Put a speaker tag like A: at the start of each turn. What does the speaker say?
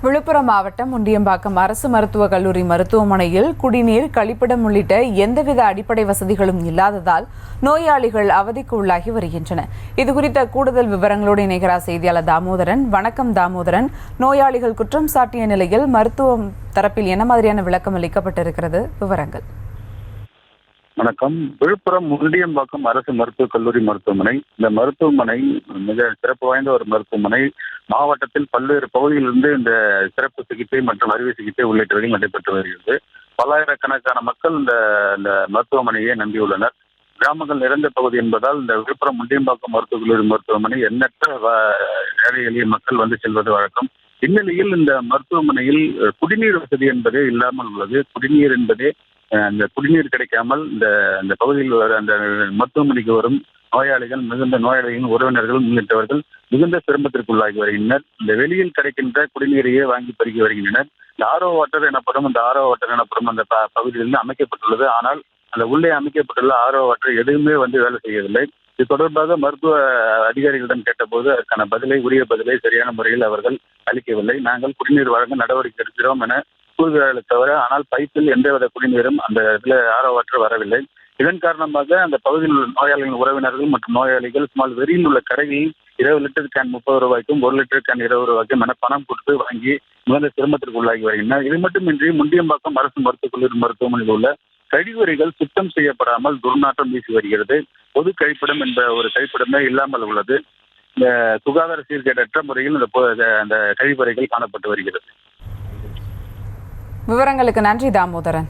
A: விழுப்புரம் மாவட்டம் முண்டியம்பாக்கம் அரசு மருத்துவக் கல்லூரி மருத்துவமனையில் குடிநீர், கழிப்பிடம் உள்ளிட்ட எந்தவித அடிப்படை வசதிகளும் இல்லாததால் நோயாளிகள் அவதிக்கு உள்ளாகி வருகின்றனர். இதுகுறித்த கூடுதல் விவரங்களோடு இணைகிறார் செய்தியாளர் தாமோதரன். வணக்கம் தாமோதரன். நோயாளிகள் குற்றம் சாட்டிய நிலையில் மருத்துவம் தரப்பில் என்ன மாதிரியான விளக்கம் அளிக்கப்பட்டிருக்கிறது? விவரங்கள்.
B: வணக்கம். விழுப்புரம் முண்டியம்பாக்கம் அரசு மருத்துவக் கல்லூரி மருத்துவமனை. இந்த மருத்துவமனை மிக சிறப்பு வாய்ந்த ஒரு மருத்துவமனை. மாவட்டத்தில் பல்வேறு பகுதிகளிலிருந்து இந்த சிறப்பு சிகிச்சை மற்றும் அறுவை சிகிச்சை உள்ளிட்டவைகள் நடைபெற்று வருகிறது. பல்லாயிரக்கணக்கான மக்கள் இந்த மருத்துவமனையை நம்பியுள்ளனர். கிராமங்கள் நிறைந்த பகுதி என்பதால் இந்த விழுப்புரம் முண்டியம்பாக்கம் மருத்துவக் கல்லூரி மருத்துவமனை எண்ணற்ற ஏழை எளிய மக்கள் வந்து செல்வது வழக்கம். இந்நிலையில் இந்த மருத்துவமனையில் குடிநீர் வசதி என்பதே இல்லாமல் உள்ளது. குடிநீர் என்பதே அந்த குடிநீர் கிடைக்காமல் இந்த பகுதியில் வர அந்த மருத்துவமனைக்கு வரும் நோயாளிகள், மிகுந்த நோயாளிகள், உறவினர்கள் உள்ளிட்டவர்கள் மிகுந்த சிரமத்திற்குள்ளாகி வருகின்றனர். இந்த வெளியில் கிடைக்கின்ற குடிநீரையே வாங்கி பருகி வருகின்றனர். இந்த ஆர்ஓ வாட்டர் எனப்படும் அந்த பகுதியிலிருந்து அமைக்கப்பட்டுள்ளது. ஆனால் அந்த உள்ளே அமைக்கப்பட்டுள்ள ஆர்ஓ வாட்டர் எதுவுமே வந்து வேலை செய்யவில்லை. இது தொடர்பாக மருத்துவ அதிகாரிகளிடம் கேட்டபோது அதற்கான உரிய பதிலை சரியான முறையில் அவர்கள் அளிக்கவில்லை. நாங்கள் குடிநீர் வழங்க நடவடிக்கை எடுக்கிறோம் என கூறுகிறார்களே தவிர, ஆனால் பைப்பில் எந்தவித குடிநீரும் அந்த இடத்துல ஆர்ஓ வாட்டர் வரவில்லை. இதன் காரணமாக அந்த பகுதியில் உள்ள நோயாளிகளின் உறவினர்கள் மற்றும் நோயாளிகள் சுமார் வெளியில் உள்ள கடைகளில் 20 லிட்டர் கேன் 30 ரூபாய்க்கும் 1 லிட்டர் கேன் 20 ரூபாய்க்கும் என பணம் கொடுத்து வாங்கி மிகுந்த சிரமத்திற்கு உள்ளாகி வருகின்றனர். இது மட்டுமின்றி முண்டியம்பாக்கம் அரசு மருத்துவக் கல்லூரி மருத்துவமனையில் உள்ள கழிவறைகள் சுத்தம் செய்யப்படாமல் துர்நாற்றம் வீசி வருகிறது. பொது கழிப்பிடம் என்ற ஒரு கழிப்பிடமே இல்லாமல் உள்ளது. இந்த சுகாதார சீர்கேடற்ற முறையில் அந்த கழிவறைகள் காணப்பட்டு வருகிறது.
A: விவரங்களுக்கு நன்றி தாமோதரன்.